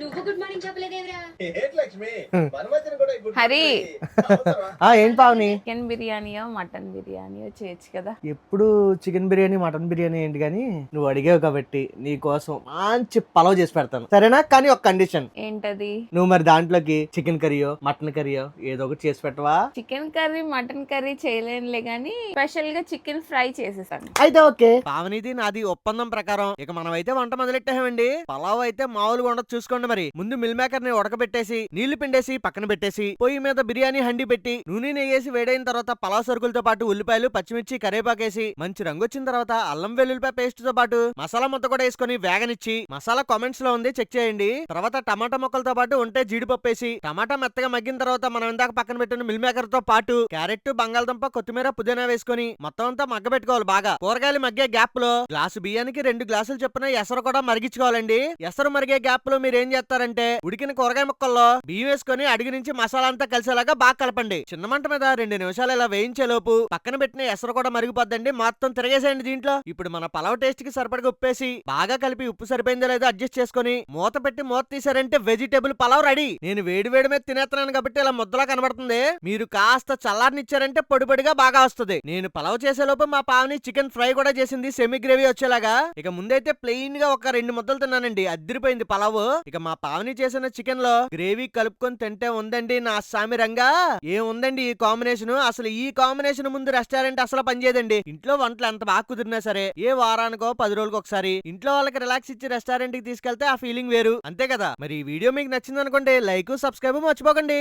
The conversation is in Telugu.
నువ్వు గుడ్ మార్నింగ్ చెప్పలేదేవరా? ఏంటి లక్ష్మి మనమధ్యన కూడా ఈ గుడ్ హరి. అవసరమా? ఏం పావని చికెన్ బిర్యానీయో మటన్ బిర్యానీయో చేయొచ్చు కదా. ఎప్పుడు చికెన్ బిర్యానీ మటన్ బిర్యానీ ఏంటి కానీ నువ్వు అడిగావు కాబట్టి నీ కోసం మంచి పలావ్ చేసి పెడతాను సరేనా, కానీ ఒక కండిషన్. ఏంటది? నువ్వు మరి దాంట్లోకి చికెన్ కర్రీయో మటన్ కర్రీయో ఏదో ఒకటి చేసి పెట్టవా? చికెన్ కర్రీ మటన్ కర్రీ చేయలేనులే గానీ స్పెషల్ గా చికెన్ ఫ్రై చేసేసాను. అయితే ఓకే. పావనిది నాది ఒప్పందం ప్రకారం ఇక మనం అయితే వంట మొదలెట్టామండి. పలావ్ అయితే మామూలుగా ఉండదు చూసుకోండి. మరి ముందు మిల్ మేకర్ ని ఉడకబెట్టేసి నీళ్లు పిండేసి పక్కన పెట్టేసి పొయ్యి మీద బిర్యానీ హండి పెట్టి నూనె నెయ్యేసి వేడైన తర్వాత పలావ్ సరుకులతో పాటు ఉల్లిపాయలు పచ్చిమిర్చి కరివేపాకేసి మంచి రంగు వచ్చిన తర్వాత అల్లం వెల్లుల్లిపాయ పేస్ట్ తో పాటు మసాలా ముద్ద కూడా వేసుకొని వేగనిచ్చి మసాలా కామెంట్స్ లో ఉంది చెక్ చేయండి. తర్వాత టమాటా ముక్కలతో పాటు ఉంటే జీడిపప్పు వేసి టమాటా మెత్తగా మగ్గిన తర్వాత మనం ఇందాక పక్కన పెట్టిన మిల్ మేకర్ తో పాటు క్యారెట్ బంగాళదుంప కొత్తిమీర పుదీనా వేసుకొని మొత్తం అంతా మగ్గబెట్టుకోవాలి బాగా. కూరగాయలు మగ్గే గ్యాప్ లో గ్లాసు బియ్యానికి 2 గ్లాసులు చొప్పున ఎసరు కూడా మరిగించుకోవాలండి. ఎసరు మరిగే గ్యాప్ లో మీరు ఏం చేస్తారంటే ఉడికిన కూరగాయ ముక్కల్లో బియ్యం వేసుకొని అడిగి నుంచి మసాలా అంతా కలిసేలాగా బాగా కలపండి. చిన్న మంట మీద 2 నిమిషాలు ఇలా వేయించే లోపు పక్కన పెట్టిన ఎసరు కూడా మరిగిపోద్దండి. మొత్తం తిరగేసేయండి దీంట్లో. ఇప్పుడు మన పలావ్ టేస్ట్ కి సరిపడగా ఉప్పేసి బాగా కలిపి ఉప్పు సరిపోయిందో లేదో అడ్జస్ట్ చేసుకుని మూత పెట్టి మూత తీసారంటే వెజిటేబుల్ పలావ్ రెడీ. నేను వేడి వేడి మీద తినేస్తున్నాను కాబట్టి ఇలా ముద్దలా కనబడుతుంది. మీరు కాస్త చల్లారనిచ్చారంటే పొడి పొడిగా బాగా వస్తుంది. నేను పలావ్ చేసే లోపు మా పావని చికెన్ ఫ్రై కూడా చేసింది సెమీ గ్రేవీ వచ్చేలాగా. ఇక ముందైతే ప్లెయిన్ గా ఒక 2 ముద్దలు తిన్నానండి, అదిరిపోయింది పలావ్. ఇక మా పావని చేసిన చికెన్ లో గ్రేవీ కలుపుకొని తింటే ఉందండి నా సామి రంగా. ఏముందండి ఈ కాంబినేషన్. అసలు ఈ కాంబినేషన్ ముందు రెస్టారెంట్ అసలు పనిచేయదండి. ఇంట్లో వంటలు ఎంత బాగా కుదిరినా సరే ఏ వారానికో 10 రోజులకు ఒకసారి ఇంట్లో వాళ్ళకి రిలాక్స్ ఇచ్చి రెస్టారెంట్ కి తీసుకెళ్తే ఆ ఫీలింగ్ వేరు, అంతే కదా. మరి ఈ వీడియో మీకు నచ్చింది అనుకోండి, లైక్ సబ్స్క్రైబ్ మర్చిపోకండి.